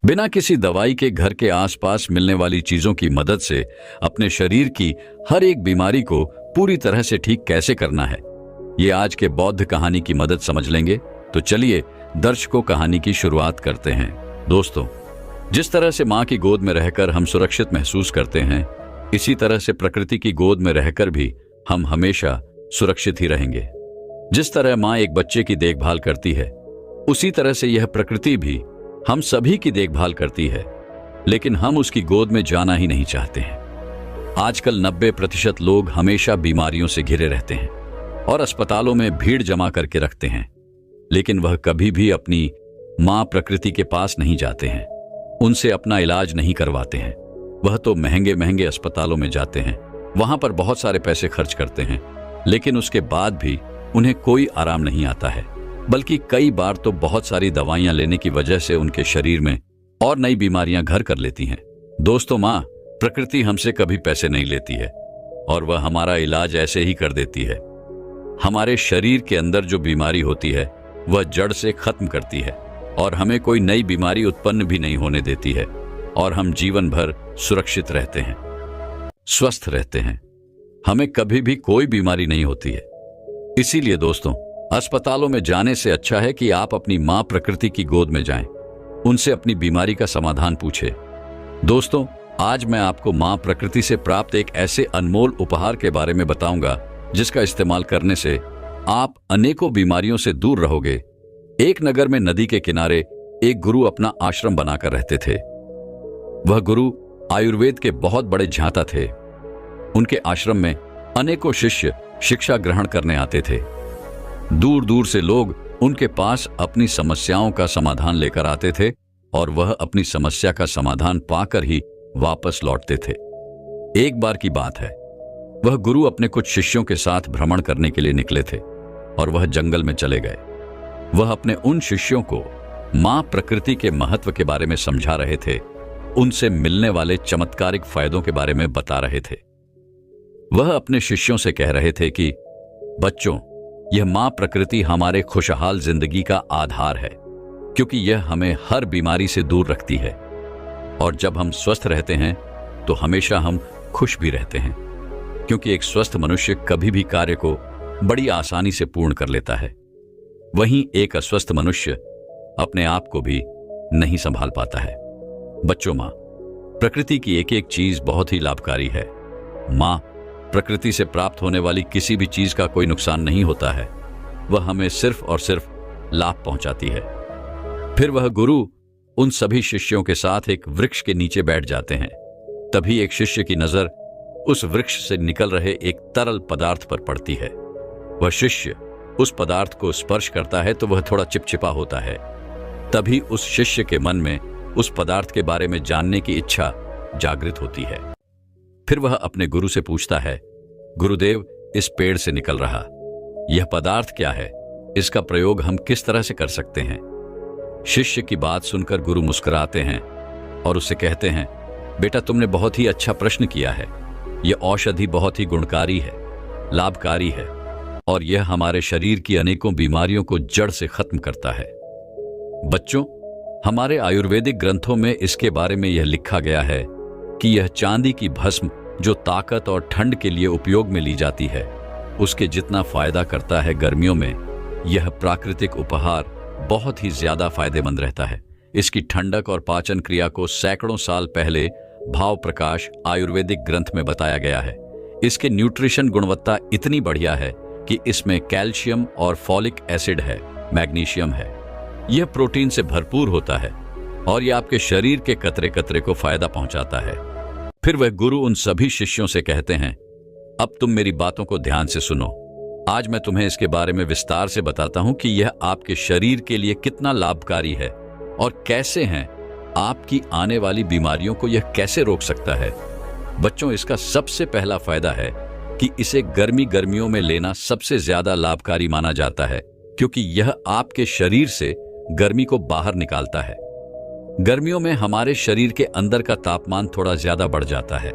बिना किसी दवाई के घर के आसपास मिलने वाली चीजों की मदद से अपने शरीर की हर एक बीमारी को पूरी तरह से ठीक कैसे करना है, ये आज के बौद्ध कहानी की मदद समझ लेंगे। तो चलिए दर्शकों कहानी की शुरुआत करते हैं। दोस्तों, जिस तरह से माँ की गोद में रहकर हम सुरक्षित महसूस करते हैं, इसी तरह से प्रकृति की गोद में रहकर भी हम हमेशा सुरक्षित ही रहेंगे। जिस तरह माँ एक बच्चे की देखभाल करती है, उसी तरह से यह प्रकृति भी हम सभी की देखभाल करती है, लेकिन हम उसकी गोद में जाना ही नहीं चाहते हैं। आजकल 90% लोग हमेशा बीमारियों से घिरे रहते हैं और अस्पतालों में भीड़ जमा करके रखते हैं, लेकिन वह कभी भी अपनी मां प्रकृति के पास नहीं जाते हैं, उनसे अपना इलाज नहीं करवाते हैं। वह तो महंगे महंगे अस्पतालों में जाते हैं, वहां पर बहुत सारे पैसे खर्च करते हैं, लेकिन उसके बाद भी उन्हें कोई आराम नहीं आता है, बल्कि कई बार तो बहुत सारी दवाइयां लेने की वजह से उनके शरीर में और नई बीमारियां घर कर लेती हैं। दोस्तों, मां प्रकृति हमसे कभी पैसे नहीं लेती है और वह हमारा इलाज ऐसे ही कर देती है। हमारे शरीर के अंदर जो बीमारी होती है वह जड़ से खत्म करती है और हमें कोई नई बीमारी उत्पन्न भी नहीं होने देती है, और हम जीवन भर सुरक्षित रहते हैं, स्वस्थ रहते हैं। हमें कभी भी कोई बीमारी नहीं होती है। इसीलिए दोस्तों, अस्पतालों में जाने से अच्छा है कि आप अपनी मां प्रकृति की गोद में जाएं, उनसे अपनी बीमारी का समाधान पूछें। दोस्तों, आज मैं आपको मां प्रकृति से प्राप्त एक ऐसे अनमोल उपहार के बारे में बताऊंगा जिसका इस्तेमाल करने से आप अनेकों बीमारियों से दूर रहोगे। एक नगर में नदी के किनारे एक गुरु अपना आश्रम बनाकर रहते थे। वह गुरु आयुर्वेद के बहुत बड़े झांता थे। उनके आश्रम में अनेकों शिष्य शिक्षा ग्रहण करने आते थे। दूर दूर से लोग उनके पास अपनी समस्याओं का समाधान लेकर आते थे और वह अपनी समस्या का समाधान पाकर ही वापस लौटते थे। एक बार की बात है, वह गुरु अपने कुछ शिष्यों के साथ भ्रमण करने के लिए निकले थे और वह जंगल में चले गए। वह अपने उन शिष्यों को मां प्रकृति के महत्व के बारे में समझा रहे थे, उनसे मिलने वाले चमत्कारिक फायदों के बारे में बता रहे थे। वह अपने शिष्यों से कह रहे थे कि बच्चों, यह मां प्रकृति हमारे खुशहाल जिंदगी का आधार है, क्योंकि यह हमें हर बीमारी से दूर रखती है, और जब हम स्वस्थ रहते हैं तो हमेशा हम खुश भी रहते हैं, क्योंकि एक स्वस्थ मनुष्य कभी भी कार्य को बड़ी आसानी से पूर्ण कर लेता है। वहीं एक अस्वस्थ मनुष्य अपने आप को भी नहीं संभाल पाता है। बच्चों, मां प्रकृति की एक एक चीज बहुत ही लाभकारी है। मां प्रकृति से प्राप्त होने वाली किसी भी चीज का कोई नुकसान नहीं होता है, वह हमें सिर्फ और सिर्फ लाभ पहुंचाती है। फिर वह गुरु उन सभी शिष्यों के साथ एक वृक्ष के नीचे बैठ जाते हैं। तभी एक शिष्य की नजर उस वृक्ष से निकल रहे एक तरल पदार्थ पर पड़ती है। वह शिष्य उस पदार्थ को स्पर्श करता है तो वह थोड़ा चिपचिपा होता है। तभी उस शिष्य के मन में उस पदार्थ के बारे में जानने की इच्छा जागृत होती है। फिर वह अपने गुरु से पूछता है, गुरुदेव, इस पेड़ से निकल रहा यह पदार्थ क्या है? इसका प्रयोग हम किस तरह से कर सकते हैं? शिष्य की बात सुनकर गुरु मुस्कुराते हैं और उससे कहते हैं, बेटा, तुमने बहुत ही अच्छा प्रश्न किया है। यह औषधि बहुत ही गुणकारी है, लाभकारी है, और यह हमारे शरीर की अनेकों बीमारियों को जड़ से खत्म करता है। बच्चों, हमारे आयुर्वेदिक ग्रंथों में इसके बारे में यह लिखा गया है कि यह चांदी की भस्म जो ताकत और ठंड के लिए उपयोग में ली जाती है, उसके जितना फायदा करता है गर्मियों में, यह प्राकृतिक उपहार बहुत ही ज्यादा फायदेमंद रहता है। इसकी ठंडक और पाचन क्रिया को सैकड़ों साल पहले भाव प्रकाश आयुर्वेदिक ग्रंथ में बताया गया है। इसके न्यूट्रिशन गुणवत्ता इतनी बढ़िया है कि इसमें कैल्शियम और फॉलिक एसिड है, मैग्नीशियम है। यह प्रोटीन से भरपूर होता है और यह आपके शरीर के कतरे कतरे को फायदा पहुंचाता है। फिर वह गुरु उन सभी शिष्यों से कहते हैं, अब तुम मेरी बातों को ध्यान से सुनो। आज मैं तुम्हें इसके बारे में विस्तार से बताता हूं कि यह आपके शरीर के लिए कितना लाभकारी है और कैसे हैं आपकी आने वाली बीमारियों को यह कैसे रोक सकता है। बच्चों, इसका सबसे पहला फायदा है कि इसे गर्मियों में लेना सबसे ज्यादा लाभकारी माना जाता है, क्योंकि यह आपके शरीर से गर्मी को बाहर निकालता है। गर्मियों में हमारे शरीर के अंदर का तापमान थोड़ा ज्यादा बढ़ जाता है,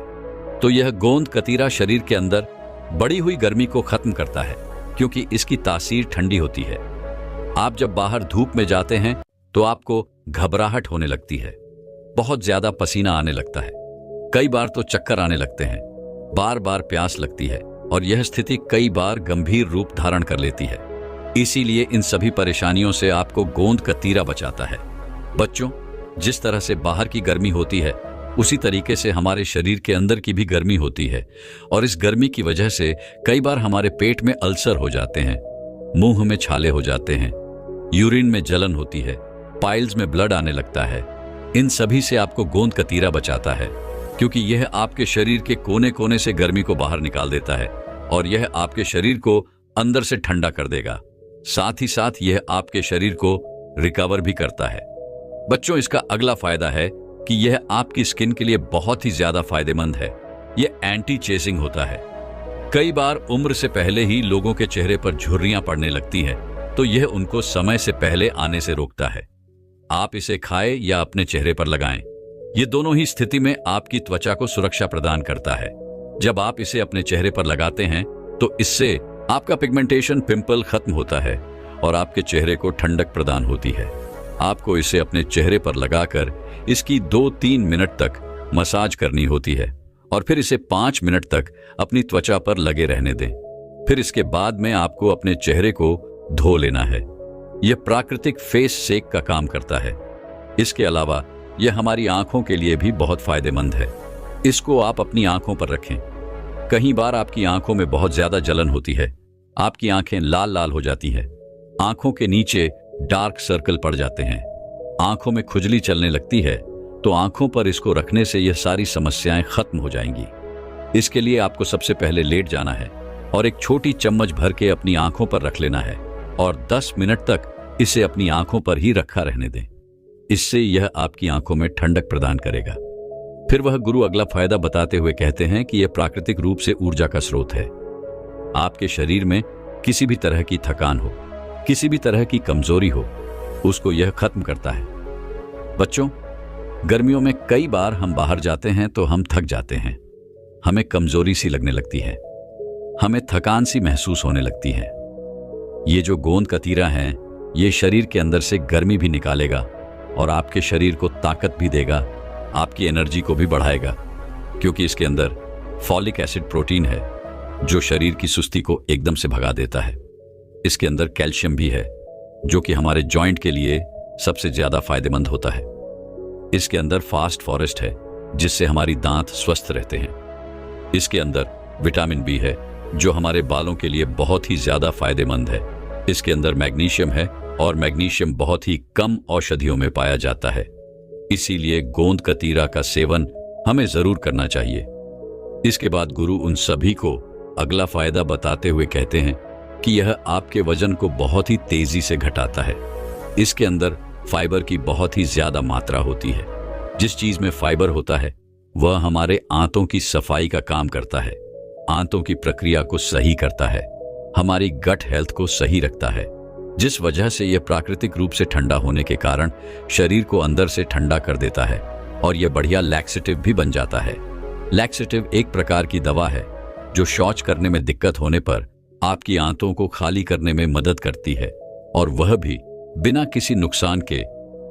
तो यह गोंद कतीरा शरीर के अंदर बढ़ी हुई गर्मी को खत्म करता है, क्योंकि इसकी तासीर ठंडी होती है। आप जब बाहर धूप में जाते हैं तो आपको घबराहट होने लगती है, बहुत ज्यादा पसीना आने लगता है, कई बार तो चक्कर आने लगते हैं, बार बार प्यास लगती है और यह स्थिति कई बार गंभीर रूप धारण कर लेती है। इसीलिए इन सभी परेशानियों से आपको गोंद कतीरा बचाता है। बच्चों, जिस तरह से बाहर की गर्मी होती है उसी तरीके से हमारे शरीर के अंदर की भी गर्मी होती है और इस गर्मी की वजह से कई बार हमारे पेट में अल्सर हो जाते हैं, मुंह में छाले हो जाते हैं, यूरिन में जलन होती है, पाइल्स में ब्लड आने लगता है। इन सभी से आपको गोंद कतीरा बचाता है, क्योंकि यह आपके शरीर के कोने कोने से गर्मी को बाहर निकाल देता है और यह आपके शरीर को अंदर से ठंडा कर देगा। साथ ही साथ यह आपके शरीर को रिकवर भी करता है। बच्चों, इसका अगला फायदा है कि यह आपकी स्किन के लिए बहुत ही ज्यादा फायदेमंद है। यह एंटी चेसिंग होता है। कई बार उम्र से पहले ही लोगों के चेहरे पर झुर्रियां पड़ने लगती है, तो यह उनको समय से पहले आने से रोकता है। आप इसे खाएं या अपने चेहरे पर लगाएं, ये दोनों ही स्थिति में आपकी त्वचा को सुरक्षा प्रदान करता है। जब आप इसे अपने चेहरे पर लगाते हैं तो इससे आपका पिगमेंटेशन पिंपल खत्म होता है और आपके चेहरे को ठंडक प्रदान होती है। आपको इसे अपने चेहरे पर लगाकर इसकी 2-3 मिनट तक मसाज करनी होती है और फिर इसे 5 मिनट तक अपनी त्वचा पर लगे रहने दें। फिर इसके बाद में आपको अपने चेहरे को धो लेना है। यह प्राकृतिक फेस सेक का काम करता है। इसके अलावा यह हमारी आंखों के लिए भी बहुत फायदेमंद है। इसको आप अपनी आंखों पर रखें। कई बार आपकी आंखों में बहुत ज्यादा जलन होती है, आपकी आंखें लाल लाल हो जाती हैं, आंखों के नीचे डार्क सर्कल पड़ जाते हैं, आंखों में खुजली चलने लगती है, तो आंखों पर इसको रखने से यह सारी समस्याएं खत्म हो जाएंगी। इसके लिए आपको सबसे पहले लेट जाना है और एक छोटी चम्मच भर के अपनी आंखों पर रख लेना है और 10 मिनट तक इसे अपनी आंखों पर ही रखा रहने दें। इससे यह आपकी आंखों में ठंडक प्रदान करेगा। फिर वह गुरु अगला फायदा बताते हुए कहते हैं कि यह प्राकृतिक रूप से ऊर्जा का स्रोत है। आपके शरीर में किसी भी तरह की थकान हो, किसी भी तरह की कमजोरी हो, उसको यह खत्म करता है। बच्चों, गर्मियों में कई बार हम बाहर जाते हैं तो हम थक जाते हैं, हमें कमजोरी सी लगने लगती है, हमें थकान सी महसूस होने लगती है। ये जो गोंद कतीरा है, ये शरीर के अंदर से गर्मी भी निकालेगा और आपके शरीर को ताकत भी देगा, आपकी एनर्जी को भी बढ़ाएगा, क्योंकि इसके अंदर फॉलिक एसिड प्रोटीन है जो शरीर की सुस्ती को एकदम से भगा देता है। इसके अंदर कैल्शियम भी है जो कि हमारे जॉइंट के लिए सबसे ज्यादा फायदेमंद होता है। इसके अंदर फास्ट फॉरेस्ट है जिससे हमारी दांत स्वस्थ रहते हैं। इसके अंदर विटामिन बी है जो हमारे बालों के लिए बहुत ही ज्यादा फायदेमंद है। इसके अंदर मैग्नीशियम है और मैग्नीशियम बहुत ही कम औषधियों में पाया जाता है। इसीलिए गोंद कतीरा का सेवन हमें जरूर करना चाहिए। इसके बाद गुरु उन सभी को अगला फायदा बताते हुए कहते हैं कि यह आपके वजन को बहुत ही तेजी से घटाता है। इसके अंदर फाइबर की बहुत ही ज्यादा मात्रा होती है। जिस चीज में फाइबर होता है वह हमारे आंतों की सफाई का काम करता है, आंतों की प्रक्रिया को सही करता है, हमारी गट हेल्थ को सही रखता है, जिस वजह से यह प्राकृतिक रूप से ठंडा होने के कारण शरीर को अंदर से ठंडा कर देता है और यह बढ़िया लैक्सेटिव भी बन जाता है। लैक्सेटिव एक प्रकार की दवा है जो शौच करने में दिक्कत होने पर आपकी आंतों को खाली करने में मदद करती है और वह भी बिना किसी नुकसान के।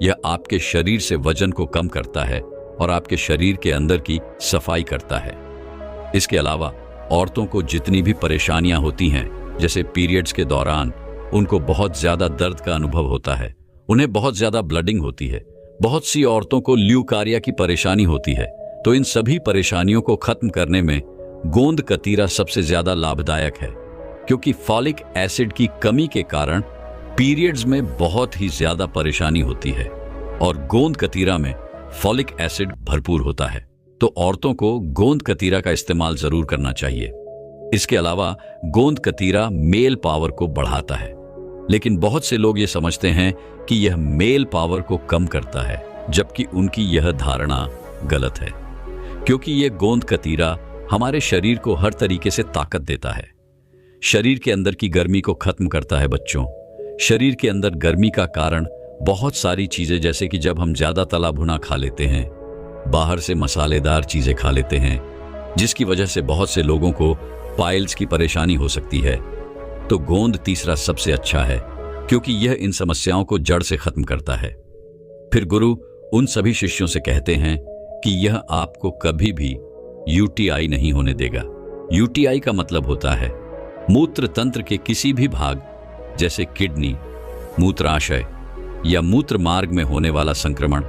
यह आपके शरीर से वजन को कम करता है और आपके शरीर के अंदर की सफाई करता है। इसके अलावा औरतों को जितनी भी परेशानियां होती हैं, जैसे पीरियड्स के दौरान उनको बहुत ज्यादा दर्द का अनुभव होता है, उन्हें बहुत ज्यादा ब्लडिंग होती है, बहुत सी औरतों को ल्यूकारिया की परेशानी होती है, तो इन सभी परेशानियों को खत्म करने में गोंद कतीरा सबसे ज्यादा लाभदायक है, क्योंकि फॉलिक एसिड की कमी के कारण पीरियड्स में बहुत ही ज्यादा परेशानी होती है और गोंद कतीरा में फॉलिक एसिड भरपूर होता है। तो औरतों को गोंद कतीरा का इस्तेमाल जरूर करना चाहिए। इसके अलावा गोंद कतीरा मेल पावर को बढ़ाता है, लेकिन बहुत से लोग ये समझते हैं कि यह मेल पावर को कम करता है, जबकि उनकी यह धारणा गलत है, क्योंकि यह गोंद कतीरा हमारे शरीर को हर तरीके से ताकत देता है। शरीर के अंदर की गर्मी को खत्म करता है। बच्चों, शरीर के अंदर गर्मी का कारण बहुत सारी चीजें, जैसे कि जब हम ज्यादा तला भुना खा लेते हैं, बाहर से मसालेदार चीजें खा लेते हैं, जिसकी वजह से बहुत से लोगों को पाइल्स की परेशानी हो सकती है। तो गोंद तीसरा सबसे अच्छा है, क्योंकि यह इन समस्याओं को जड़ से खत्म करता है। फिर गुरु उन सभी शिष्यों से कहते हैं कि यह आपको कभी भी यूटीआई नहीं होने देगा। यूटीआई का मतलब होता है मूत्र तंत्र के किसी भी भाग जैसे किडनी, मूत्राशय या मूत्र मार्ग में होने वाला संक्रमण।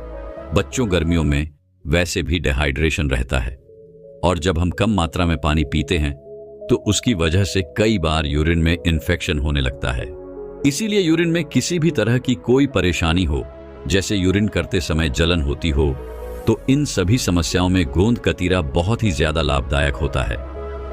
बच्चों गर्मियों में वैसे भी डिहाइड्रेशन रहता है और जब हम कम मात्रा में पानी पीते हैं तो उसकी वजह से कई बार यूरिन में इन्फेक्शन होने लगता है। इसीलिए यूरिन में किसी भी तरह की कोई परेशानी हो, जैसे यूरिन करते समय जलन होती हो, तो इन सभी समस्याओं में गोंद कतीरा बहुत ही ज्यादा लाभदायक होता है।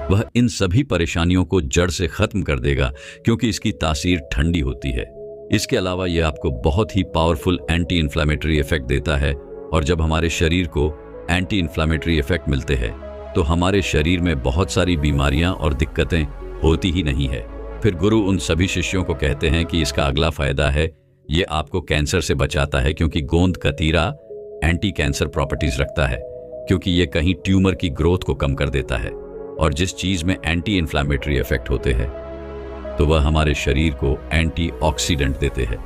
वह इन सभी परेशानियों को जड़ से खत्म कर देगा क्योंकि इसकी तासीर ठंडी होती है। इसके अलावा यह आपको बहुत ही पावरफुल एंटी इन्फ्लेमेटरी इफेक्ट देता है और जब हमारे शरीर को एंटी इन्फ्लेमेटरी इफेक्ट मिलते हैं तो हमारे शरीर में बहुत सारी बीमारियां और दिक्कतें होती ही नहीं है। फिर गुरु उन सभी शिष्यों को कहते हैं कि इसका अगला फायदा है, ये आपको कैंसर से बचाता है क्योंकि गोंद कतीरा एंटी कैंसर प्रॉपर्टीज रखता है, क्योंकि ये कहीं ट्यूमर की ग्रोथ को कम कर देता है और जिस चीज में एंटी इन्फ्लेमेटरी इफेक्ट होते हैं तो वह हमारे शरीर को एंटी ऑक्सीडेंट देते हैं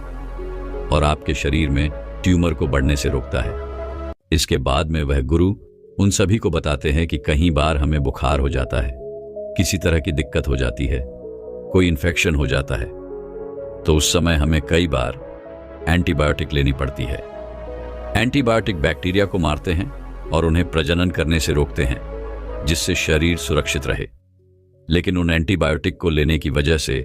और आपके शरीर में ट्यूमर को बढ़ने से रोकता है। इसके बाद में वह गुरु उन सभी को बताते हैं कि कई बार हमें बुखार हो जाता है, किसी तरह की दिक्कत हो जाती है, कोई इन्फेक्शन हो जाता है, तो उस समय हमें कई बार एंटीबायोटिक लेनी पड़ती है। एंटीबायोटिक बैक्टीरिया को मारते हैं और उन्हें प्रजनन करने से रोकते हैं जिससे शरीर सुरक्षित रहे। लेकिन उन एंटीबायोटिक को लेने की वजह से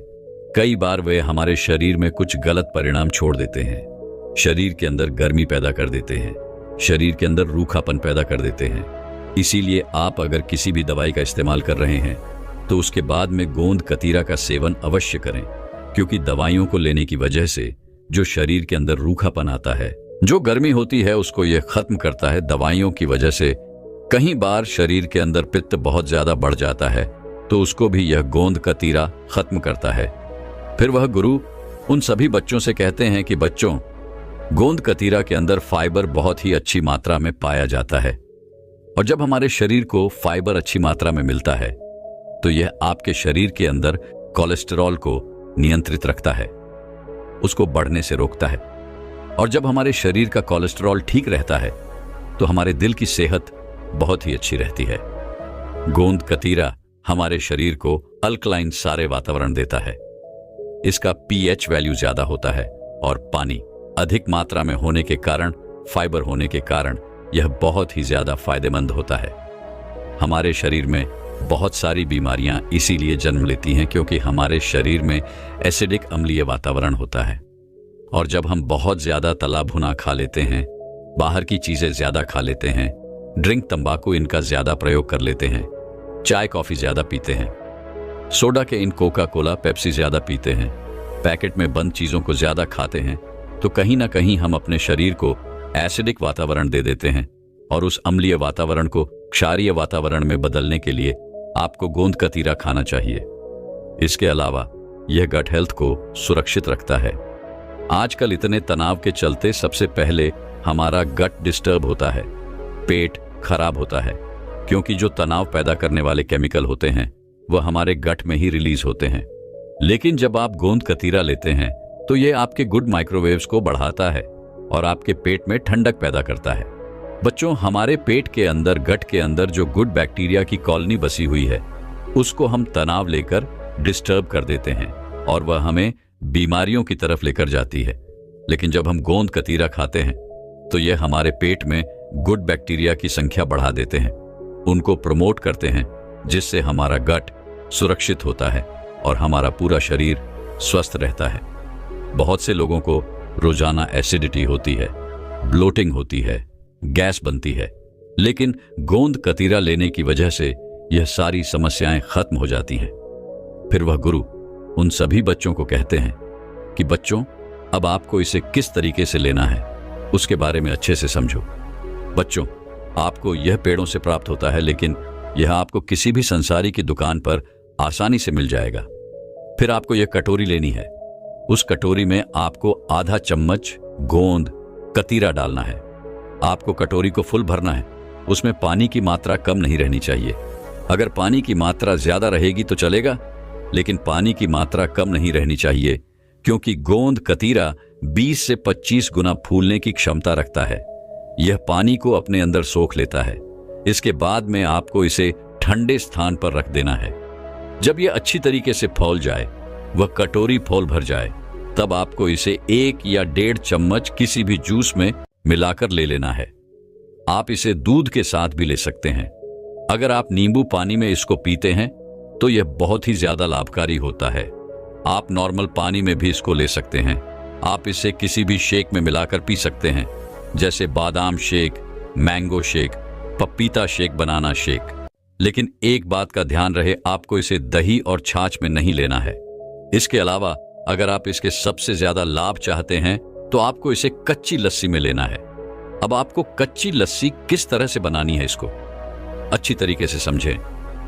कई बार वे हमारे शरीर में कुछ गलत परिणाम छोड़ देते हैं। शरीर के अंदर गर्मी पैदा कर देते हैं, शरीर के अंदर रूखापन पैदा कर देते हैं। इसीलिए आप अगर किसी भी दवाई का इस्तेमाल कर रहे हैं तो उसके बाद में गोंद कतीरा का सेवन अवश्य करें, क्योंकि दवाइयों को लेने की वजह से जो शरीर के अंदर रूखापन आता है, जो गर्मी होती है, उसको यह खत्म करता है। दवाइयों की वजह से कई बार शरीर के अंदर पित्त बहुत ज्यादा बढ़ जाता है तो उसको भी यह गोंद कतीरा खत्म करता है। फिर वह गुरु उन सभी बच्चों से कहते हैं कि बच्चों, गोंद कतीरा के अंदर फाइबर बहुत ही अच्छी मात्रा में पाया जाता है और जब हमारे शरीर को फाइबर अच्छी मात्रा में मिलता है तो यह आपके शरीर के अंदर कोलेस्टेरॉल को नियंत्रित रखता है, उसको बढ़ने से रोकता है। और जब हमारे शरीर का कोलेस्टेरॉल ठीक रहता है तो हमारे दिल की सेहत बहुत ही अच्छी रहती है। गोंद कतीरा हमारे शरीर को अल्कलाइन सारे वातावरण देता है। इसका पीएच वैल्यू ज्यादा होता है और पानी अधिक मात्रा में होने के कारण, फाइबर होने के कारण यह बहुत ही ज्यादा फायदेमंद होता है। हमारे शरीर में बहुत सारी बीमारियां इसीलिए जन्म लेती हैं क्योंकि हमारे शरीर में एसिडिक अम्लीय वातावरण होता है और जब हम बहुत ज्यादा तला भुना खा लेते हैं, बाहर की चीजें ज्यादा खा लेते हैं, ड्रिंक तंबाकू इनका ज्यादा प्रयोग कर लेते हैं, चाय कॉफी ज्यादा पीते हैं, सोडा के इन कोका कोला पेप्सी ज्यादा पीते हैं, पैकेट में बंद चीजों को ज्यादा खाते हैं, तो कहीं ना कहीं हम अपने शरीर को एसिडिक वातावरण दे देते हैं और उस अम्लीय वातावरण को क्षारीय वातावरण में बदलने के लिए आपको गोंद कतीरा खाना चाहिए। इसके अलावा यह गट हेल्थ को सुरक्षित रखता है। आजकल इतने तनाव के चलते सबसे पहले हमारा गट डिस्टर्ब होता है, पेट खराब होता है, क्योंकि जो तनाव पैदा करने वाले केमिकल होते हैं वह हमारे गट में ही रिलीज होते हैं। लेकिन जब आप गोंद कतीरा लेते हैं तो यह आपके गुड माइक्रोवेव्स को बढ़ाता है और आपके पेट में ठंडक पैदा करता है। बच्चों, हमारे पेट के अंदर, गट के अंदर जो गुड बैक्टीरिया की कॉलोनी बसी हुई है, उसको हम तनाव लेकर डिस्टर्ब कर देते हैं और वह हमें बीमारियों की तरफ लेकर जाती है। लेकिन जब हम गोंद कतीरा खाते हैं तो यह हमारे पेट में गुड बैक्टीरिया की संख्या बढ़ा देते हैं, उनको प्रमोट करते हैं, जिससे हमारा गट सुरक्षित होता है और हमारा पूरा शरीर स्वस्थ रहता है। बहुत से लोगों को रोजाना एसिडिटी होती है, ब्लोटिंग होती है, गैस बनती है, लेकिन गोंद कतीरा लेने की वजह से यह सारी समस्याएं खत्म हो जाती हैं। फिर वह गुरु उन सभी बच्चों को कहते हैं कि बच्चों, अब आपको इसे किस तरीके से लेना है उसके बारे में अच्छे से समझो। बच्चों, आपको यह पेड़ों से प्राप्त होता है, लेकिन यह आपको किसी भी संसारी की दुकान पर आसानी से मिल जाएगा। फिर आपको यह कटोरी लेनी है। उस कटोरी में आपको आधा चम्मच गोंद कतीरा डालना है। आपको कटोरी को फुल भरना है, उसमें पानी की मात्रा कम नहीं रहनी चाहिए। अगर पानी की मात्रा ज्यादा रहेगी तो चलेगा, लेकिन पानी की मात्रा कम नहीं रहनी चाहिए, क्योंकि गोंद कतीरा 20 से 25 गुना फूलने की क्षमता रखता है। यह पानी को अपने अंदर सोख लेता है। इसके बाद में आपको इसे ठंडे स्थान पर रख देना है। जब यह अच्छी तरीके से फौल जाए, वह कटोरी फौल भर जाए, तब आपको इसे 1 या 1.5 चम्मच किसी भी जूस में मिलाकर ले लेना है। आप इसे दूध के साथ भी ले सकते हैं। अगर आप नींबू पानी में इसको पीते हैं तो यह बहुत ही ज्यादा लाभकारी होता है। आप नॉर्मल पानी में भी इसको ले सकते हैं। आप इसे किसी भी शेक में मिलाकर पी सकते हैं, जैसे बादाम शेक, मैंगो शेक, पपीता शेक, बनाना शेक। लेकिन एक बात का ध्यान रहे, आपको इसे दही और छाछ में नहीं लेना है। इसके अलावा अगर आप इसके सबसे ज्यादा लाभ चाहते हैं तो आपको इसे कच्ची लस्सी में लेना है। अब आपको कच्ची लस्सी किस तरह से बनानी है, इसको अच्छी तरीके से समझें।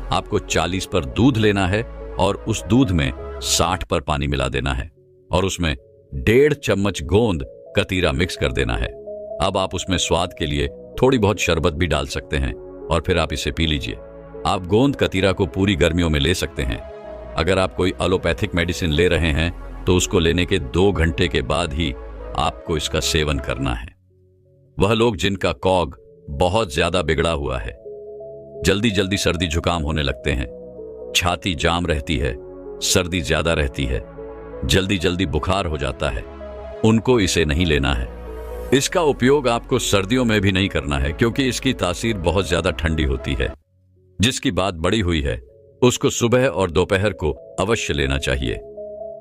आपको 40 पर दूध लेना है और उस दूध में 60 पर पानी मिला देना है और उसमें 1.5 चम्मच गोंद कतीरा मिक्स कर देना है। अब आप उसमें स्वाद के लिए थोड़ी बहुत शरबत भी डाल सकते हैं और फिर आप इसे पी लीजिए। आप गोंद कतीरा को पूरी गर्मियों में ले सकते हैं। अगर आप कोई एलोपैथिक मेडिसिन ले रहे हैं तो उसको लेने के 2 घंटे के बाद ही आपको इसका सेवन करना है। वह लोग जिनका कॉग बहुत ज्यादा बिगड़ा हुआ है, जल्दी जल्दी सर्दी जुकाम होने लगते हैं, छाती जाम रहती है, सर्दी ज्यादा रहती है, जल्दी जल्दी बुखार हो जाता है, उनको इसे नहीं लेना है। इसका उपयोग आपको सर्दियों में भी नहीं करना है क्योंकि इसकी तासीर बहुत ज्यादा ठंडी होती है। जिसकी बात बड़ी हुई है उसको सुबह और दोपहर को अवश्य लेना चाहिए।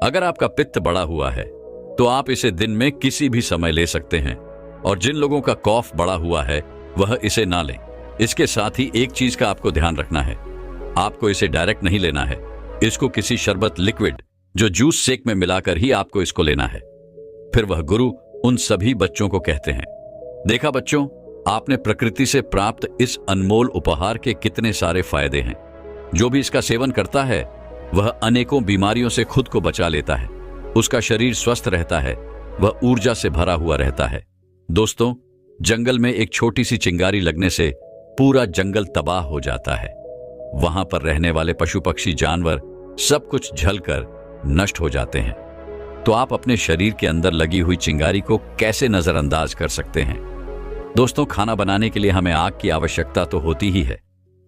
अगर आपका पित्त बढ़ा हुआ है तो आप इसे दिन में किसी भी समय ले सकते हैं, और जिन लोगों का कॉफ बढ़ा हुआ है वह इसे ना लें। इसके साथ ही एक चीज का आपको ध्यान रखना है, आपको इसे डायरेक्ट नहीं लेना है। इसको किसी शरबत, लिक्विड, जो जूस शेक में मिलाकर ही आपको इसको लेना है। फिर वह गुरु उन सभी बच्चों को कहते हैं, देखा बच्चों, आपने प्रकृति से प्राप्त इस अनमोल उपहार के कितने सारे फायदे हैं। जो भी इसका सेवन करता है वह अनेकों बीमारियों से खुद को बचा लेता है, उसका शरीर स्वस्थ रहता है, वह ऊर्जा से भरा हुआ रहता है। दोस्तों, जंगल में एक छोटी सी चिंगारी लगने से पूरा जंगल तबाह हो जाता है। वहां पर रहने वाले पशु पक्षी जानवर सब कुछ जलकर नष्ट हो जाते हैं। तो आप अपने शरीर के अंदर लगी हुई चिंगारी को कैसे नजरअंदाज कर सकते हैं? दोस्तों, खाना बनाने के लिए हमें आग की आवश्यकता तो होती ही है,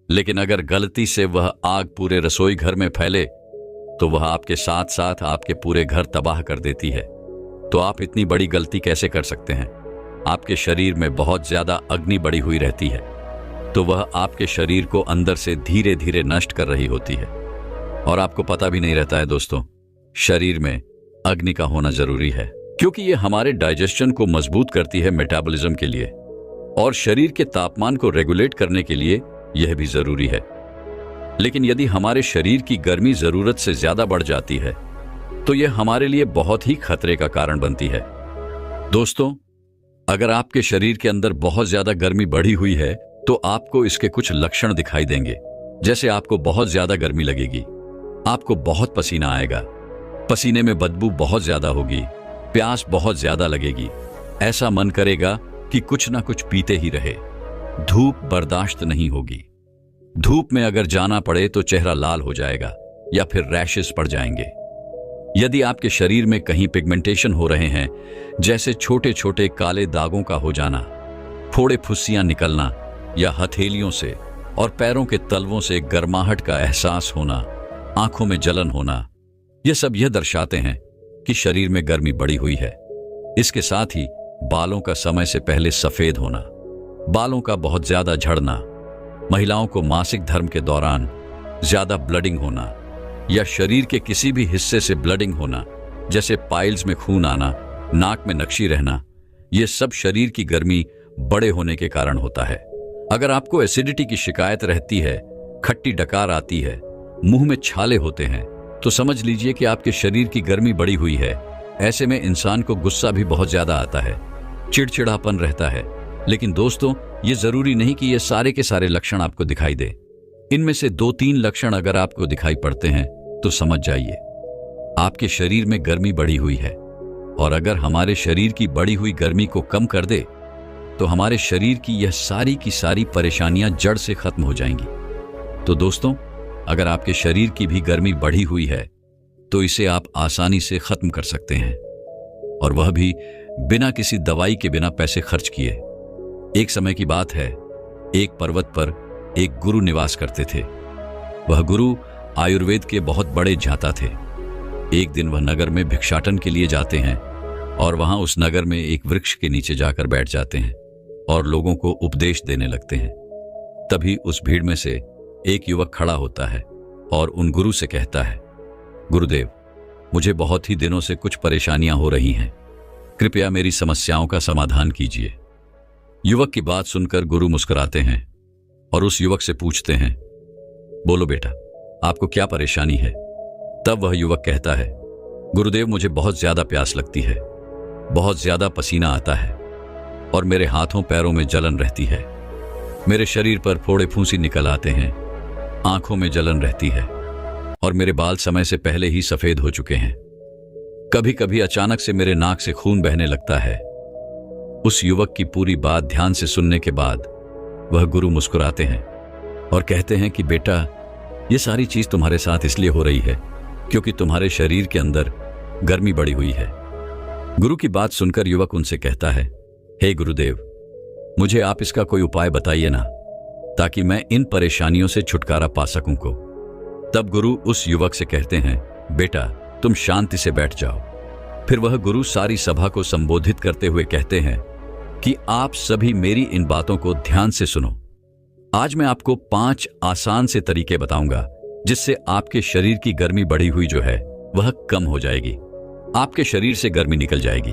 लेकिन अगर गलती से वह आग पूरे रसोई घर में फैले तो वह आपके साथ साथ आपके पूरे घर तबाह कर देती है। तो आप इतनी बड़ी गलती कैसे कर सकते हैं? आपके शरीर में बहुत ज्यादा अग्नि बढ़ी हुई रहती है, तो वह आपके शरीर को अंदर से धीरे धीरे नष्ट कर रही होती है और आपको पता भी नहीं रहता है। दोस्तों, शरीर में अग्नि का होना जरूरी है क्योंकि यह हमारे डाइजेशन को मजबूत करती है मेटाबॉलिज्म के लिए, और शरीर के तापमान को रेगुलेट करने के लिए यह भी जरूरी है। लेकिन यदि हमारे शरीर की गर्मी जरूरत से ज्यादा बढ़ जाती है तो यह हमारे लिए बहुत ही खतरे का कारण बनती है। दोस्तों, अगर आपके शरीर के अंदर बहुत ज्यादा गर्मी बढ़ी हुई है तो आपको इसके कुछ लक्षण दिखाई देंगे। जैसे आपको बहुत ज्यादा गर्मी लगेगी, आपको बहुत पसीना आएगा, पसीने में बदबू बहुत ज्यादा होगी, प्यास बहुत ज्यादा लगेगी, ऐसा मन करेगा कि कुछ ना कुछ पीते ही रहे, धूप बर्दाश्त नहीं होगी, धूप में अगर जाना पड़े तो चेहरा लाल हो जाएगा या फिर रैशेस पड़ जाएंगे। यदि आपके शरीर में कहीं पिगमेंटेशन हो रहे हैं, जैसे छोटे छोटे काले दागों का हो जाना, फोड़े फुस्सियां निकलना या हथेलियों से और पैरों के तलवों से गर्माहट का एहसास होना, आंखों में जलन होना, यह सब यह दर्शाते हैं कि शरीर में गर्मी बढ़ी हुई है। इसके साथ ही बालों का समय से पहले सफेद होना, बालों का बहुत ज्यादा झड़ना, महिलाओं को मासिक धर्म के दौरान ज्यादा ब्लडिंग होना या शरीर के किसी भी हिस्से से ब्लडिंग होना, जैसे पाइल्स में खून आना, नाक में नक्शी रहना, यह सब शरीर की गर्मी बड़े होने के कारण होता है। अगर आपको एसिडिटी की शिकायत रहती है, खट्टी डकार आती है, मुंह में छाले होते हैं, तो समझ लीजिए कि आपके शरीर की गर्मी बढ़ी हुई है। ऐसे में इंसान को गुस्सा भी बहुत ज्यादा आता है, चिड़चिड़ापन रहता है। लेकिन दोस्तों, ये जरूरी नहीं कि ये सारे के सारे लक्षण आपको दिखाई दे। इनमें से 2-3 लक्षण अगर आपको दिखाई पड़ते हैं तो समझ जाइए आपके शरीर में गर्मी बढ़ी हुई है। और अगर हमारे शरीर की बढ़ी हुई गर्मी को कम कर दे तो हमारे शरीर की यह सारी की सारी परेशानियां जड़ से खत्म हो जाएंगी। तो दोस्तों, अगर आपके शरीर की भी गर्मी बढ़ी हुई है तो इसे आप आसानी से खत्म कर सकते हैं, और वह भी बिना किसी दवाई के, बिना पैसे खर्च किए। एक समय की बात है, एक पर्वत पर एक गुरु निवास करते थे। वह गुरु आयुर्वेद के बहुत बड़े ज्ञाता थे। एक दिन वह नगर में भिक्षाटन के लिए जाते हैं और वहां उस नगर में एक वृक्ष के नीचे जाकर बैठ जाते हैं और लोगों को उपदेश देने लगते हैं। तभी उस भीड़ में से एक युवक खड़ा होता है और उन गुरु से कहता है, गुरुदेव, मुझे बहुत ही दिनों से कुछ परेशानियां हो रही हैं, कृपया मेरी समस्याओं का समाधान कीजिए। युवक की बात सुनकर गुरु मुस्कुराते हैं और उस युवक से पूछते हैं, बोलो बेटा, आपको क्या परेशानी है? तब वह युवक कहता है, गुरुदेव, मुझे बहुत ज्यादा प्यास लगती है, बहुत ज्यादा पसीना आता है और मेरे हाथों पैरों में जलन रहती है। मेरे शरीर पर फोड़े फूंसी निकल आते हैं, आंखों में जलन रहती है और मेरे बाल समय से पहले ही सफेद हो चुके हैं। कभी कभी अचानक से मेरे नाक से खून बहने लगता है। उस युवक की पूरी बात ध्यान से सुनने के बाद वह गुरु मुस्कुराते हैं और कहते हैं कि बेटा, ये सारी चीज तुम्हारे साथ इसलिए हो रही है क्योंकि तुम्हारे शरीर के अंदर गर्मी बढ़ी हुई है। गुरु की बात सुनकर युवक उनसे कहता है, हे गुरुदेव, मुझे आप इसका कोई उपाय बताइए ना, ताकि मैं इन परेशानियों से छुटकारा पा सकूं को। तब गुरु उस युवक से कहते हैं, बेटा, तुम शांति से बैठ जाओ। फिर वह गुरु सारी सभा को संबोधित करते हुए कहते हैं कि आप सभी मेरी इन बातों को ध्यान से सुनो। आज मैं आपको 5 आसान से तरीके बताऊंगा जिससे आपके शरीर की गर्मी बढ़ी हुई जो है वह कम हो जाएगी, आपके शरीर से गर्मी निकल जाएगी।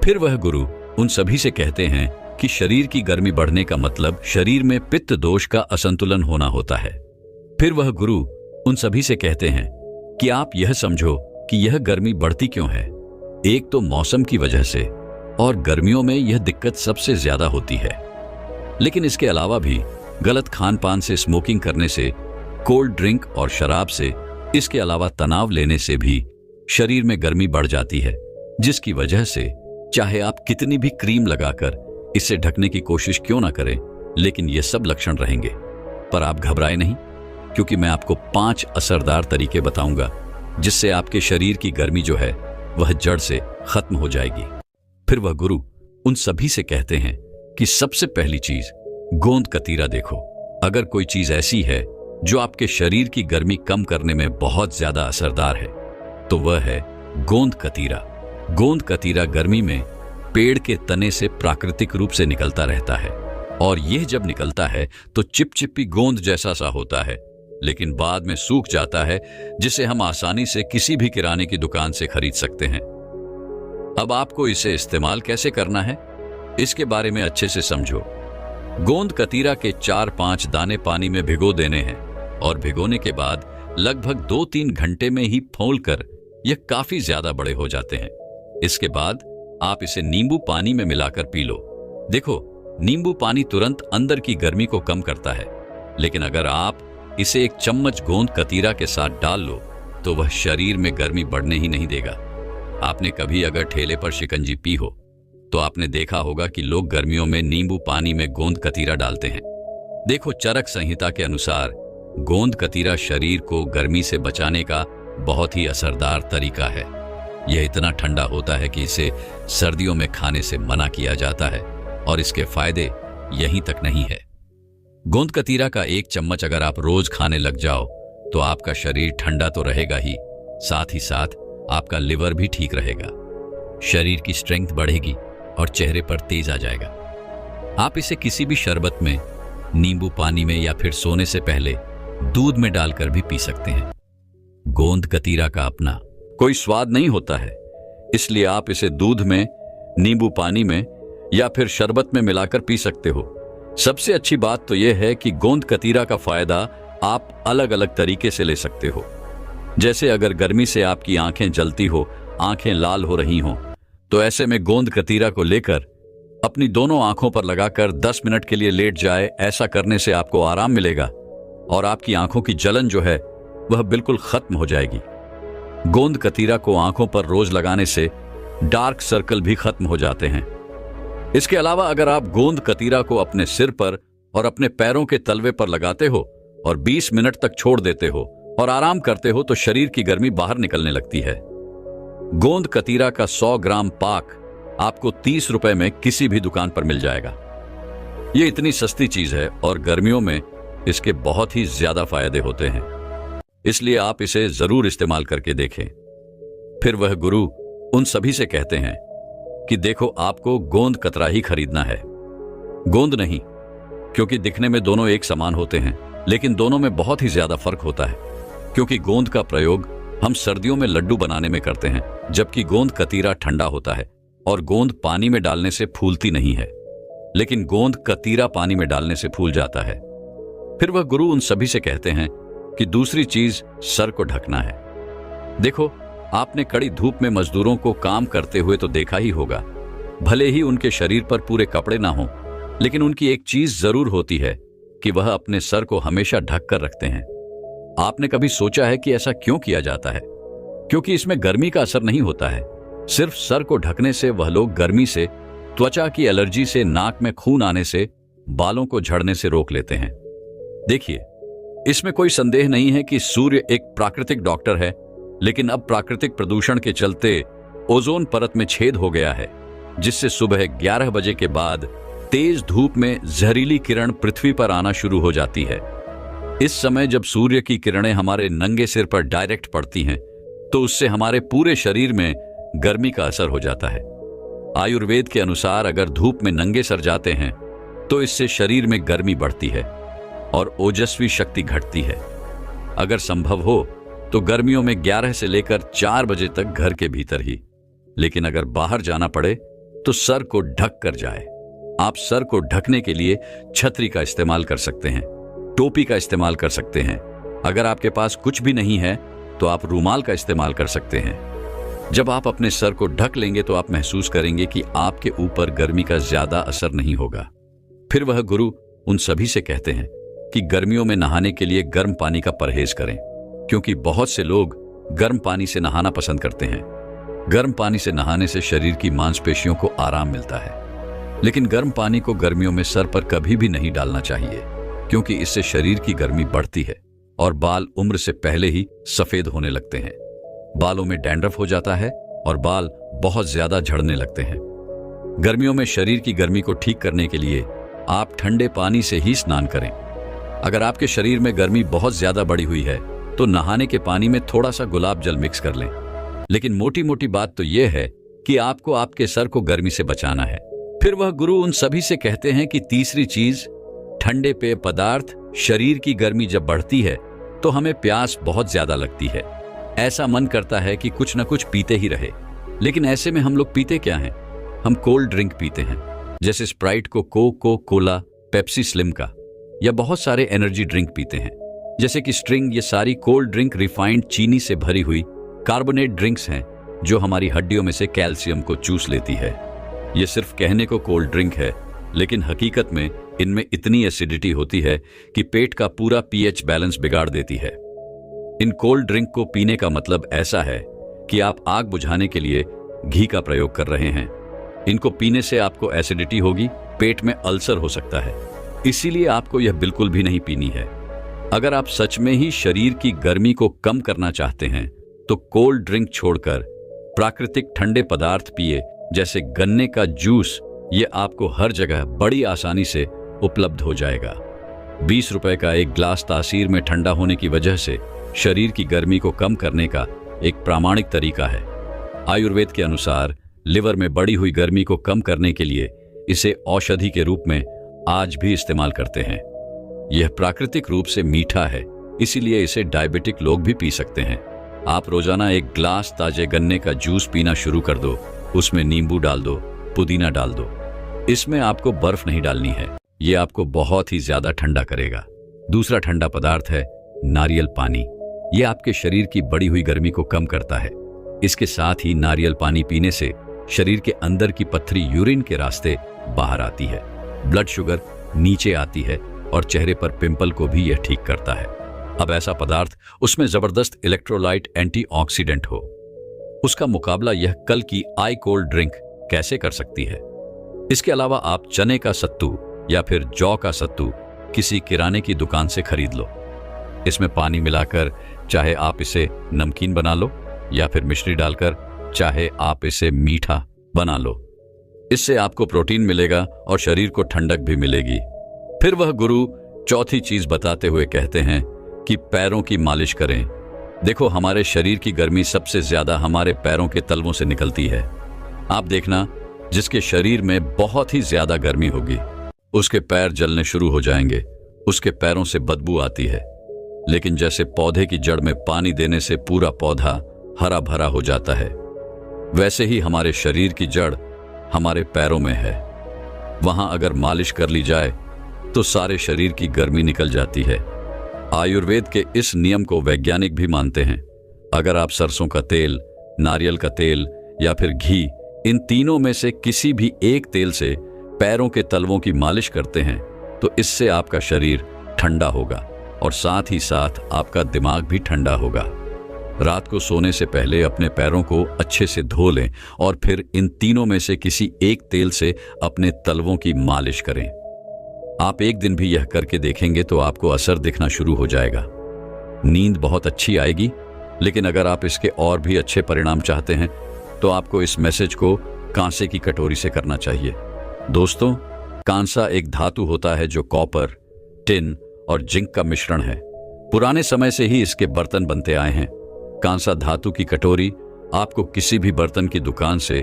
फिर वह गुरु उन सभी से कहते हैं कि शरीर की गर्मी बढ़ने का मतलब शरीर में पित्त दोष का असंतुलन होना होता है। फिर वह गुरु उन सभी से कहते हैं कि आप यह समझो कि यह गर्मी बढ़ती क्यों है। एक तो मौसम की वजह से, और गर्मियों में यह दिक्कत सबसे ज्यादा होती है। लेकिन इसके अलावा भी गलत खान पान से, स्मोकिंग करने से, कोल्ड ड्रिंक और शराब से, इसके अलावा तनाव लेने से भी शरीर में गर्मी बढ़ जाती है, जिसकी वजह से चाहे आप कितनी भी क्रीम लगाकर इसे ढकने की कोशिश क्यों ना करें, लेकिन ये सब लक्षण रहेंगे। पर आप घबराए नहीं, क्योंकि मैं आपको 5 असरदार तरीके बताऊंगा जिससे आपके शरीर की गर्मी जो है वह जड़ से खत्म हो जाएगी। फिर वह गुरु उन सभी से कहते हैं कि सबसे पहली चीज, गोंद कतीरा देखो। अगर कोई चीज ऐसी है जो आपके शरीर की गर्मी कम करने में बहुत ज्यादा असरदार है तो वह है गोंद कतीरा। गोंद कतीरा गर्मी में पेड़ के तने से प्राकृतिक रूप से निकलता रहता है और यह जब निकलता है तो चिपचिपी गोंद जैसा सा होता है, लेकिन बाद में सूख जाता है, जिसे हम आसानी से किसी भी किराने की दुकान से खरीद सकते हैं। अब आपको इसे इस्तेमाल कैसे करना है, इसके बारे में अच्छे से समझो। गोंद कतीरा के 4-5 दाने पानी में भिगो देने हैं और भिगोने के बाद लगभग 2-3 घंटे में ही फौलकर यह काफी ज्यादा बड़े हो जाते हैं। इसके बाद आप इसे नींबू पानी में मिलाकर पी लो। देखो, नींबू पानी तुरंत अंदर की गर्मी को कम करता है, लेकिन अगर आप इसे 1 चम्मच गोंद कतीरा के साथ डाल लो तो वह शरीर में गर्मी बढ़ने ही नहीं देगा। आपने कभी अगर ठेले पर शिकंजी पी हो तो आपने देखा होगा कि लोग गर्मियों में नींबू पानी में गोंद कतीरा डालते हैं। देखो, चरक संहिता के अनुसार गोंद कतीरा शरीर को गर्मी से बचाने का बहुत ही असरदार तरीका है। यह इतना ठंडा होता है कि इसे सर्दियों में खाने से मना किया जाता है और इसके फायदे यहीं तक नहीं है। गोंद कतीरा का 1 चम्मच अगर आप रोज खाने लग जाओ तो आपका शरीर ठंडा तो रहेगा ही साथ आपका लिवर भी ठीक रहेगा, शरीर की स्ट्रेंथ बढ़ेगी और चेहरे पर तेज आ जाएगा। आप इसे किसी भी शरबत में, नींबू पानी में या फिर सोने से पहले दूध में डालकर भी पी सकते हैं। गोंद कतीरा का अपना कोई स्वाद नहीं होता है, इसलिए आप इसे दूध में, नींबू पानी में या फिर शरबत में मिलाकर पी सकते हो। सबसे अच्छी बात तो यह है कि गोंद कतीरा का फायदा आप अलग अलग तरीके से ले सकते हो। जैसे अगर गर्मी से आपकी आंखें जलती हो, आंखें लाल हो रही हों, तो ऐसे में गोंद कतीरा को लेकर अपनी दोनों आंखों पर लगाकर 10 मिनट के लिए लेट जाए। ऐसा करने से आपको आराम मिलेगा और आपकी आंखों की जलन जो है वह बिल्कुल खत्म हो जाएगी। गोंद कतीरा को आंखों पर रोज लगाने से डार्क सर्कल भी खत्म हो जाते हैं। इसके अलावा अगर आप गोंद कतीरा को अपने सिर पर और अपने पैरों के तलवे पर लगाते हो और 20 मिनट तक छोड़ देते हो और आराम करते हो तो शरीर की गर्मी बाहर निकलने लगती है। गोंद कतीरा का 100 ग्राम पाक आपको 30 रुपए में किसी भी दुकान पर मिल जाएगा। ये इतनी सस्ती चीज है और गर्मियों में इसके बहुत ही ज्यादा फायदे होते हैं, इसलिए आप इसे जरूर इस्तेमाल करके देखें। फिर वह गुरु उन सभी से कहते हैं कि देखो, आपको गोंद कतरा ही खरीदना है, गोंद नहीं, क्योंकि दिखने में दोनों एक समान होते हैं, लेकिन दोनों में बहुत ही ज्यादा फर्क होता है। क्योंकि गोंद का प्रयोग हम सर्दियों में लड्डू बनाने में करते हैं, जबकि गोंद कतीरा ठंडा होता है और गोंद पानी में डालने से फूलती नहीं है, लेकिन गोंद कतीरा पानी में डालने से फूल जाता है। फिर वह गुरु उन सभी से कहते हैं कि दूसरी चीज सर को ढकना है। देखो, आपने कड़ी धूप में मजदूरों को काम करते हुए तो देखा ही होगा। भले ही उनके शरीर पर पूरे कपड़े ना हो, लेकिन उनकी एक चीज जरूर होती है कि वह अपने सर को हमेशा ढक कर रखते हैं। आपने कभी सोचा है कि ऐसा क्यों किया जाता है? क्योंकि इसमें गर्मी का असर नहीं होता है। सिर्फ सर को ढकने से वह लोग गर्मी से, त्वचा की एलर्जी से, नाक में खून आने से, बालों को झड़ने से रोक लेते हैं। देखिए, इसमें कोई संदेह नहीं है कि सूर्य एक प्राकृतिक डॉक्टर है, लेकिन अब प्राकृतिक प्रदूषण के चलते ओजोन परत में छेद हो गया है, जिससे सुबह 11 बजे के बाद तेज धूप में जहरीली किरण पृथ्वी पर आना शुरू हो जाती है। इस समय जब सूर्य की किरणें हमारे नंगे सिर पर डायरेक्ट पड़ती हैं, तो उससे हमारे पूरे शरीर में गर्मी का असर हो जाता है। आयुर्वेद के अनुसार अगर धूप में नंगे सर जाते हैं तो इससे शरीर में गर्मी बढ़ती है और ओजस्वी शक्ति घटती है। अगर संभव हो तो गर्मियों में 11 से लेकर 4 बजे तक घर के भीतर ही, लेकिन अगर बाहर जाना पड़े तो सर को ढक कर जाए। आप सर को ढकने के लिए छतरी का इस्तेमाल कर सकते हैं, टोपी का इस्तेमाल कर सकते हैं। अगर आपके पास कुछ भी नहीं है तो आप रूमाल का इस्तेमाल कर सकते हैं। जब आप अपने सर को ढक लेंगे तो आप महसूस करेंगे कि आपके ऊपर गर्मी का ज्यादा असर नहीं होगा। फिर वह गुरु उन सभी से कहते हैं कि गर्मियों में नहाने के लिए गर्म पानी का परहेज करें, क्योंकि बहुत से लोग गर्म पानी से नहाना पसंद करते हैं। गर्म पानी से नहाने से शरीर की मांसपेशियों को आराम मिलता है, लेकिन गर्म पानी को गर्मियों में सर पर कभी भी नहीं डालना चाहिए, क्योंकि इससे शरीर की गर्मी बढ़ती है और बाल उम्र से पहले ही सफेद होने लगते हैं। बालों में डैंड्रफ हो जाता है और बाल बहुत ज्यादा झड़ने लगते हैं। गर्मियों में शरीर की गर्मी को ठीक करने के लिए आप ठंडे पानी से ही स्नान करें। अगर आपके शरीर में गर्मी बहुत ज्यादा बढ़ी हुई है तो नहाने के पानी में थोड़ा सा गुलाब जल मिक्स कर लें। लेकिन मोटी मोटी बात तो यह है कि आपको आपके सर को गर्मी से बचाना है। फिर वह गुरु उन सभी से कहते हैं कि तीसरी चीज, ठंडे पेय पदार्थ। शरीर की गर्मी जब बढ़ती है तो हमें प्यास बहुत ज्यादा लगती है। ऐसा मन करता है कि कुछ न कुछ पीते ही रहे, लेकिन ऐसे में हम लोग पीते क्या हैं? हम कोल्ड ड्रिंक पीते हैं, जैसे स्प्राइट को कोला, पेप्सी स्लिम का, या बहुत सारे एनर्जी ड्रिंक पीते हैं जैसे कि स्ट्रिंग। ये सारी कोल्ड ड्रिंक रिफाइंड चीनी से भरी हुई कार्बोनेट ड्रिंक्स हैं जो हमारी हड्डियों में से कैल्शियम को चूस लेती है। ये सिर्फ कहने को कोल्ड ड्रिंक है, लेकिन हकीकत में इनमें इतनी एसिडिटी होती है कि पेट का पूरा पीएच बैलेंस बिगाड़ देती है। इन कोल्ड ड्रिंक को पीने का मतलब ऐसा है कि आप आग बुझाने के लिए घी का प्रयोग कर रहे हैं। इनको पीने से आपको एसिडिटी होगी, पेट में अल्सर हो सकता है, इसीलिए आपको यह बिल्कुल भी नहीं पीनी है। अगर आप सच में ही शरीर की गर्मी को कम करना चाहते हैं तो कोल्ड ड्रिंक छोड़कर प्राकृतिक ठंडे पदार्थ पिए, जैसे गन्ने का जूस। ये आपको हर जगह बड़ी आसानी से उपलब्ध हो जाएगा। 20 रुपए का एक ग्लास तासीर में ठंडा होने की वजह से शरीर की गर्मी को कम करने का एक प्रामाणिक तरीका है। आयुर्वेद के अनुसार लिवर में बढ़ी हुई गर्मी को कम करने के लिए इसे औषधि के रूप में आज भी इस्तेमाल करते हैं। यह प्राकृतिक रूप से मीठा है, इसीलिए इसे डायबिटिक लोग भी पी सकते हैं। आप रोजाना एक ग्लास ताजे गन्ने का जूस पीना शुरू कर दो। उसमें नींबू डाल दो, पुदीना डाल दो। इसमें आपको बर्फ नहीं डालनी है, यह आपको बहुत ही ज्यादा ठंडा करेगा। दूसरा ठंडा पदार्थ है नारियल पानी। यह आपके शरीर की बढ़ी हुई गर्मी को कम करता है। इसके साथ ही नारियल पानी पीने से शरीर के अंदर की पत्थरी यूरिन के रास्ते बाहर आती है, ब्लड शुगर नीचे आती है और चेहरे पर पिंपल को भी यह ठीक करता है। अब ऐसा पदार्थ, उसमें जबरदस्त इलेक्ट्रोलाइट एंटीऑक्सीडेंट हो, उसका मुकाबला यह कल की आई कोल्ड ड्रिंक कैसे कर सकती है? इसके अलावा आप चने का सत्तू या फिर जौ का सत्तू किसी किराने की दुकान से खरीद लो। इसमें पानी मिलाकर चाहे आप इसे नमकीन बना लो या फिर मिश्री डालकर चाहे आप इसे मीठा बना लो। इससे आपको प्रोटीन मिलेगा और शरीर को ठंडक भी मिलेगी। फिर वह गुरु चौथी चीज बताते हुए कहते हैं कि पैरों की मालिश करें। देखो, हमारे शरीर की गर्मी सबसे ज्यादा हमारे पैरों के तलवों से निकलती है। आप देखना, जिसके शरीर में बहुत ही ज्यादा गर्मी होगी उसके पैर जलने शुरू हो जाएंगे, उसके पैरों से बदबू आती है। लेकिन जैसे पौधे की जड़ में पानी देने से पूरा पौधा हरा भरा हो जाता है, वैसे ही हमारे शरीर की जड़ हमारे पैरों में है। वहां अगर मालिश कर ली जाए तो सारे शरीर की गर्मी निकल जाती है। आयुर्वेद के इस नियम को वैज्ञानिक भी मानते हैं। अगर आप सरसों का तेल, नारियल का तेल या फिर घी, इन तीनों में से किसी भी एक तेल से पैरों के तलवों की मालिश करते हैं तो इससे आपका शरीर ठंडा होगा और साथ ही साथ आपका दिमाग भी ठंडा होगा। रात को सोने से पहले अपने पैरों को अच्छे से धो लें और फिर इन तीनों में से किसी एक तेल से अपने तलवों की मालिश करें। आप एक दिन भी यह करके देखेंगे तो आपको असर दिखना शुरू हो जाएगा। नींद बहुत अच्छी आएगी। लेकिन अगर आप इसके और भी अच्छे परिणाम चाहते हैं तो आपको इस मैसेज को कांसे की कटोरी से करना चाहिए। दोस्तों, कांसा एक धातु होता है जो कॉपर, टिन और जिंक का मिश्रण है। पुराने समय से ही इसके बर्तन बनते आए हैं। कांसा धातु की कटोरी आपको किसी भी बर्तन की दुकान से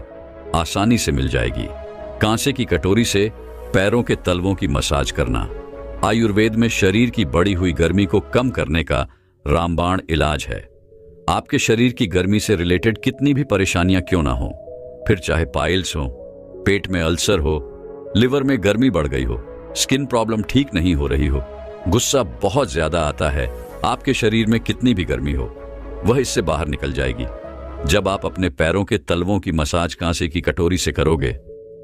आसानी से मिल जाएगी। कांसे की कटोरी से पैरों के तलवों की मसाज करना आयुर्वेद में शरीर की बढ़ी हुई गर्मी को कम करने का रामबाण इलाज है। आपके शरीर की गर्मी से रिलेटेड कितनी भी परेशानियां क्यों ना हो, फिर चाहे पाइल्स हो, पेट में अल्सर हो, लिवर में गर्मी बढ़ गई हो, स्किन प्रॉब्लम ठीक नहीं हो रही हो, गुस्सा बहुत ज्यादा आता है, आपके शरीर में कितनी भी गर्मी हो, वह इससे बाहर निकल जाएगी। जब आप अपने पैरों के तलवों की मसाज कांसे की कटोरी से करोगे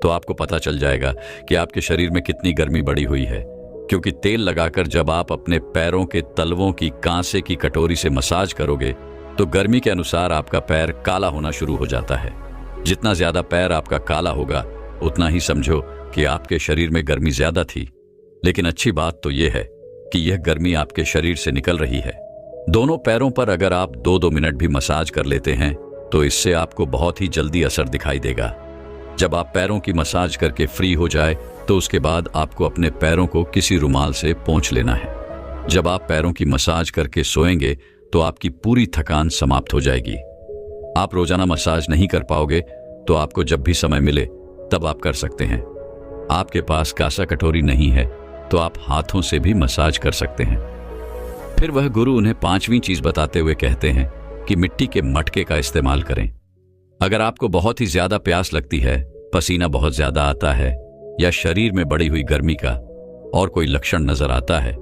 तो आपको पता चल जाएगा कि आपके शरीर में कितनी गर्मी बढ़ी हुई है। क्योंकि तेल लगाकर जब आप अपने पैरों के तलवों की कांसे की कटोरी से मसाज करोगे तो गर्मी के अनुसार आपका पैर काला होना शुरू हो जाता है। जितना ज्यादा पैर आपका काला होगा उतना ही समझो कि आपके शरीर में गर्मी ज्यादा थी। लेकिन अच्छी बात तो यह है कि यह गर्मी आपके शरीर से निकल रही है। दोनों पैरों पर अगर आप 2-2 मिनट भी मसाज कर लेते हैं तो इससे आपको बहुत ही जल्दी असर दिखाई देगा। जब आप पैरों की मसाज करके फ्री हो जाए तो उसके बाद आपको अपने पैरों को किसी रुमाल से पोंछ लेना है। जब आप पैरों की मसाज करके सोएंगे तो आपकी पूरी थकान समाप्त हो जाएगी। आप रोजाना मसाज नहीं कर पाओगे तो आपको जब भी समय मिले तब आप कर सकते हैं। आपके पास कांसा कटोरी नहीं है तो आप हाथों से भी मसाज कर सकते हैं। फिर वह गुरु उन्हें 5वीं चीज बताते हुए कहते हैं कि मिट्टी के मटके का इस्तेमाल करें। अगर आपको बहुत ही ज्यादा प्यास लगती है, पसीना बहुत ज्यादा आता है या शरीर में बढ़ी हुई गर्मी का और कोई लक्षण नजर आता है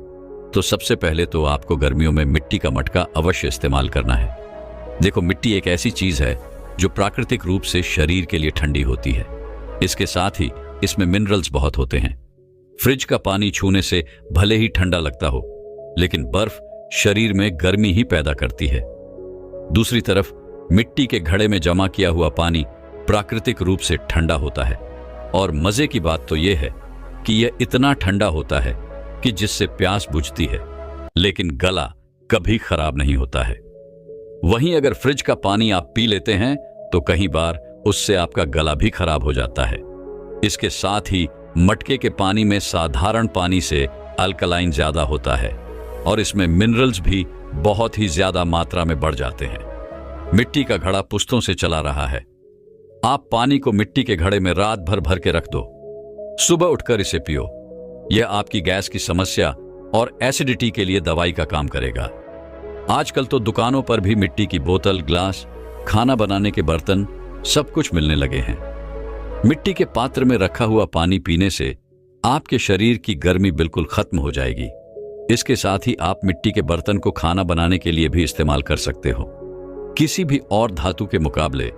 तो सबसे पहले तो आपको गर्मियों में मिट्टी का मटका अवश्य इस्तेमाल करना है। देखो, मिट्टी एक ऐसी चीज है जो प्राकृतिक रूप से शरीर के लिए ठंडी होती है। इसके साथ ही इसमें मिनरल्स बहुत होते हैं। फ्रिज का पानी छूने से भले ही ठंडा लगता हो, लेकिन बर्फ शरीर में गर्मी ही पैदा करती है। दूसरी तरफ मिट्टी के घड़े में जमा किया हुआ पानी प्राकृतिक रूप से ठंडा होता है और मजे की बात तो यह है कि यह इतना ठंडा होता है कि जिससे प्यास बुझती है, लेकिन गला कभी खराब नहीं होता है। वहीं अगर फ्रिज का पानी आप पी लेते हैं तो कई बार उससे आपका गला भी खराब हो जाता है। इसके साथ ही मटके के पानी में साधारण पानी से अल्कलाइन ज्यादा होता है और इसमें मिनरल्स भी बहुत ही ज्यादा मात्रा में बढ़ जाते हैं। मिट्टी का घड़ा पुश्तों से चला रहा है। आप पानी को मिट्टी के घड़े में रात भर भर के रख दो, सुबह उठकर इसे पियो। यह आपकी गैस की समस्या और एसिडिटी के लिए दवाई का काम करेगा। आजकल तो दुकानों पर भी मिट्टी की बोतल, ग्लास, खाना बनाने के बर्तन सब कुछ मिलने लगे हैं। मिट्टी के पात्र में रखा हुआ पानी पीने से आपके शरीर की गर्मी बिल्कुल खत्म हो जाएगी। इसके साथ ही आप मिट्टी के बर्तन को खाना बनाने के लिए भी इस्तेमाल कर सकते हो। किसी भी और धातु के मुकाबले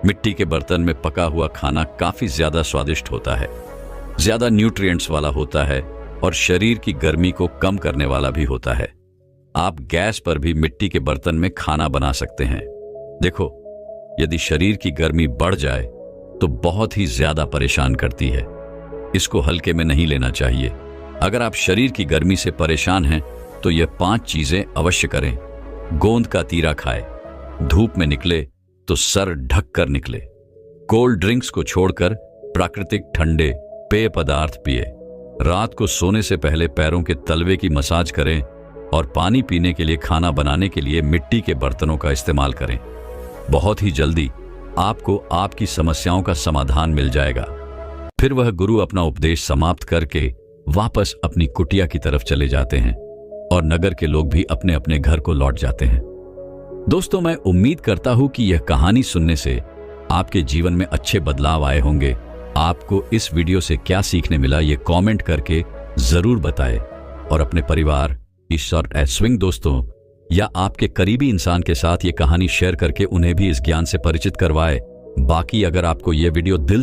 मिट्टी के बर्तन में पका हुआ खाना काफी ज्यादा स्वादिष्ट होता है, ज्यादा न्यूट्रिएंट्स वाला होता है और शरीर की गर्मी को कम करने वाला भी होता है। आप गैस पर भी मिट्टी के बर्तन में खाना बना सकते हैं। देखो, यदि शरीर की गर्मी बढ़ जाए तो बहुत ही ज्यादा परेशान करती है। इसको हल्के में नहीं लेना चाहिए। अगर आप शरीर की गर्मी से परेशान हैं तो यह 5 चीजें अवश्य करें। गोंद का तीरा खाए, धूप में निकले तो सर ढक कर निकले, कोल्ड ड्रिंक्स को छोड़कर प्राकृतिक ठंडे पेय पदार्थ पिए, रात को सोने से पहले पैरों के तलवे की मसाज करें और पानी पीने के लिए, खाना बनाने के लिए मिट्टी के बर्तनों का इस्तेमाल करें। बहुत ही जल्दी आपको आपकी समस्याओं का समाधान मिल जाएगा। फिर वह गुरु अपना उपदेश समाप्त करके वापस अपनी कुटिया की तरफ चले जाते हैं और नगर के लोग भी अपने अपने घर को लौट जाते हैं। दोस्तों, मैं उम्मीद करता हूं कि यह कहानी सुनने से आपके जीवन में अच्छे बदलाव आए होंगे। आपको इस वीडियो से क्या सीखने मिला, ये कमेंट करके जरूर बताएं और अपने परिवार, शॉर्ट एंड स्विंग दोस्तों या आपके करीबी इंसान के साथ ये कहानी शेयर करके उन्हें भी इस ज्ञान से परिचित करवाएं। बाकी अगर आपको ये वीडियो दिल